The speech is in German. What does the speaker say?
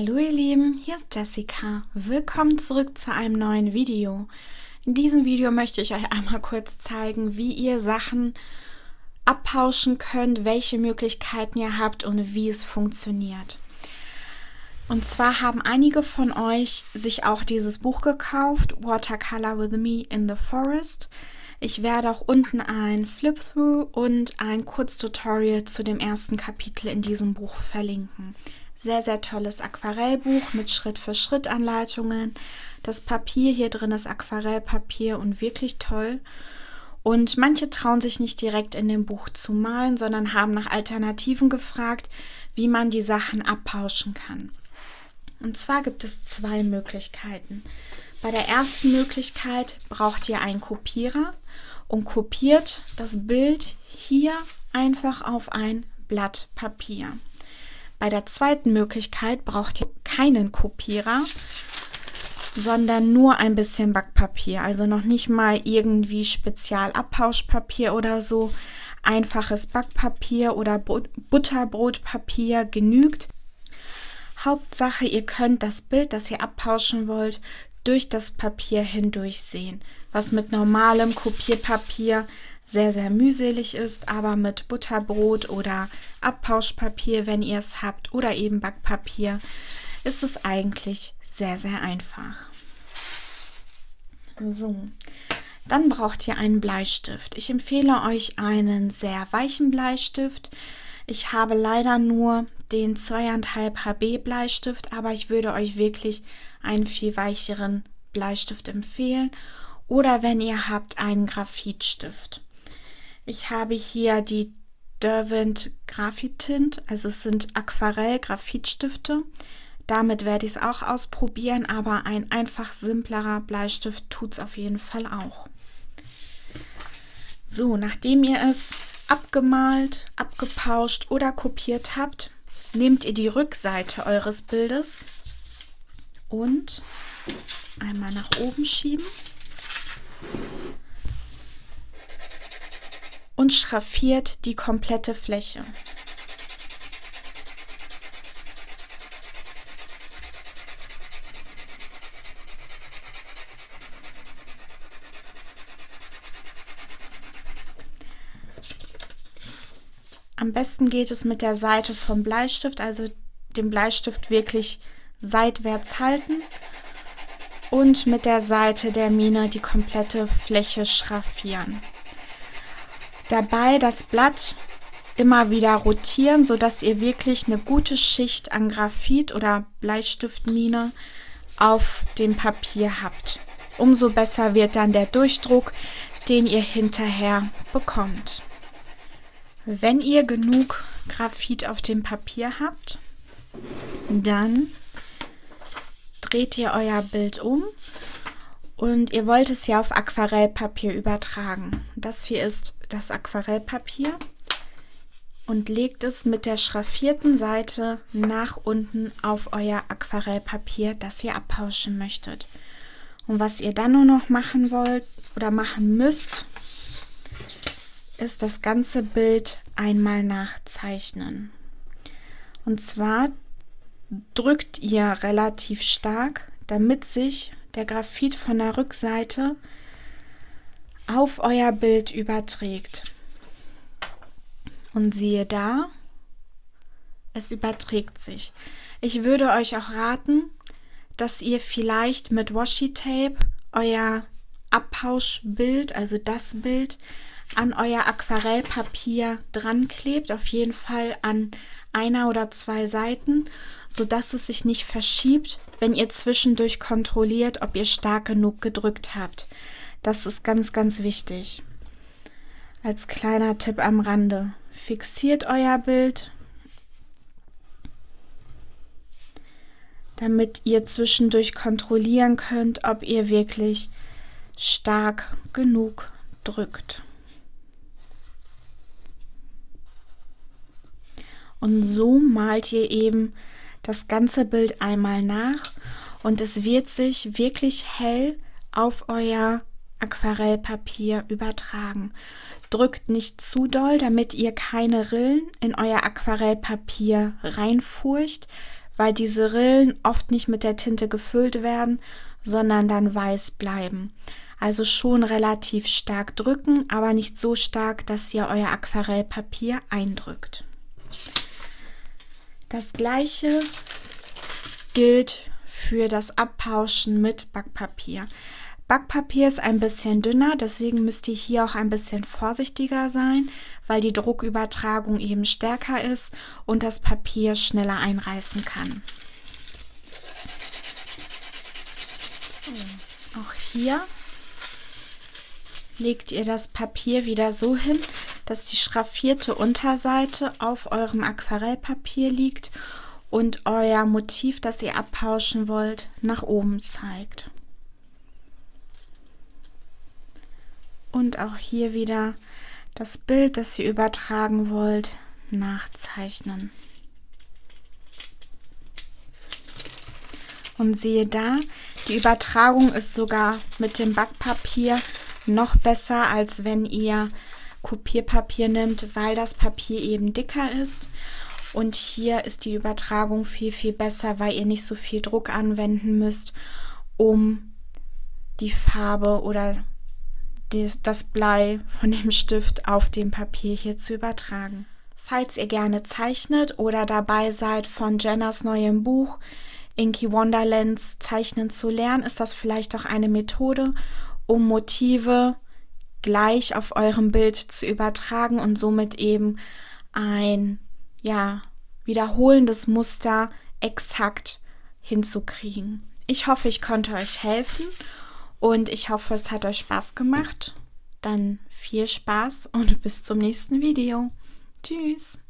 Hallo ihr Lieben, hier ist Jessica. Willkommen zurück zu einem neuen Video. In diesem Video möchte ich euch einmal kurz zeigen, wie ihr Sachen abpauschen könnt, welche Möglichkeiten ihr habt und wie es funktioniert. Und zwar haben einige von euch sich auch dieses Buch gekauft, Watercolor with Me in the Forest. Ich werde auch unten ein Flip-Through und ein Kurztutorial zu dem ersten Kapitel in diesem Buch verlinken. Sehr, sehr tolles Aquarellbuch mit Schritt-für-Schritt-Anleitungen. Das Papier hier drin ist Aquarellpapier und wirklich toll. Und manche trauen sich nicht direkt in dem Buch zu malen, sondern haben nach Alternativen gefragt, wie man die Sachen abpauschen kann. Und zwar gibt es zwei Möglichkeiten. Bei der ersten Möglichkeit braucht ihr einen Kopierer und kopiert das Bild hier einfach auf ein Blatt Papier. Bei der zweiten Möglichkeit braucht ihr keinen Kopierer, sondern nur ein bisschen Backpapier. Also noch nicht mal irgendwie Spezial-Abpauschpapier oder so. Einfaches Backpapier oder Butterbrotpapier genügt. Hauptsache, ihr könnt das Bild, das ihr abpauschen wollt, durch das Papier hindurch sehen. Was mit normalem Kopierpapier sehr, sehr mühselig ist, aber mit Butterbrot oder Abpauschpapier, wenn ihr es habt, oder eben Backpapier, ist es eigentlich sehr, sehr einfach. So, dann braucht ihr einen Bleistift. Ich empfehle euch einen sehr weichen Bleistift. Ich habe leider nur den 2,5 HB Bleistift, aber ich würde euch wirklich einen viel weicheren Bleistift empfehlen. Oder wenn ihr habt, einen Graphitstift. Ich habe hier die Derwent Graphitint, also es sind Aquarell-Graphitstifte. Damit werde ich es auch ausprobieren, aber ein einfach simplerer Bleistift tut es auf jeden Fall auch. So, nachdem ihr es abgemalt, abgepauscht oder kopiert habt, nehmt ihr die Rückseite eures Bildes und einmal nach oben schieben und schraffiert die komplette Fläche. Am besten geht es mit der Seite vom Bleistift, also den Bleistift wirklich seitwärts halten und mit der Seite der Mine die komplette Fläche schraffieren. Dabei das Blatt immer wieder rotieren, sodass ihr wirklich eine gute Schicht an Graphit oder Bleistiftmine auf dem Papier habt. Umso besser wird dann der Durchdruck, den ihr hinterher bekommt. Wenn ihr genug Graphit auf dem Papier habt, dann dreht ihr euer Bild um und ihr wollt es ja auf Aquarellpapier übertragen. Das hier ist das Aquarellpapier und legt es mit der schraffierten Seite nach unten auf euer Aquarellpapier, das ihr abpauschen möchtet. Und was ihr dann nur noch machen wollt oder machen müsst, ist das ganze Bild einmal nachzeichnen. Und zwar drückt ihr relativ stark, damit sich der Graphit von der Rückseite auf euer Bild überträgt. Und siehe da, es überträgt sich. Ich würde euch auch raten, dass ihr vielleicht mit Washi-Tape euer Abpauschbild, also das Bild, an euer Aquarellpapier dran klebt, auf jeden Fall an einer oder zwei Seiten, sodass es sich nicht verschiebt, wenn ihr zwischendurch kontrolliert, ob ihr stark genug gedrückt habt. Das ist ganz, ganz wichtig. Als kleiner Tipp am Rande. Fixiert euer Bild, damit ihr zwischendurch kontrollieren könnt, ob ihr wirklich stark genug drückt. Und so malt ihr eben das ganze Bild einmal nach und es wird sich wirklich hell auf euer Aquarellpapier übertragen. Drückt nicht zu doll, damit ihr keine Rillen in euer Aquarellpapier reinfurcht, weil diese Rillen oft nicht mit der Tinte gefüllt werden, sondern dann weiß bleiben. Also schon relativ stark drücken, aber nicht so stark, dass ihr euer Aquarellpapier eindrückt. Das gleiche gilt für das Abpauschen mit Backpapier. Backpapier ist ein bisschen dünner, deswegen müsst ihr hier auch ein bisschen vorsichtiger sein, weil die Druckübertragung eben stärker ist und das Papier schneller einreißen kann. Auch hier legt ihr das Papier wieder so hin, dass die schraffierte Unterseite auf eurem Aquarellpapier liegt und euer Motiv, das ihr abpauschen wollt, nach oben zeigt. Und auch hier wieder das Bild, das ihr übertragen wollt, nachzeichnen. Und siehe da, die Übertragung ist sogar mit dem Backpapier noch besser, als wenn ihr Kopierpapier nimmt, weil das Papier eben dicker ist. Und hier ist die Übertragung viel, viel besser, weil ihr nicht so viel Druck anwenden müsst, um die Farbe oder das Blei von dem Stift auf dem Papier hier zu übertragen. Falls ihr gerne zeichnet oder dabei seid, von Jennas neuem Buch Inky Wonderlands zeichnen zu lernen, ist das vielleicht auch eine Methode, um Motive gleich auf eurem Bild zu übertragen und somit eben ein wiederholendes Muster exakt hinzukriegen. Ich hoffe, ich konnte euch helfen. Und ich hoffe, es hat euch Spaß gemacht. Dann viel Spaß und bis zum nächsten Video. Tschüss!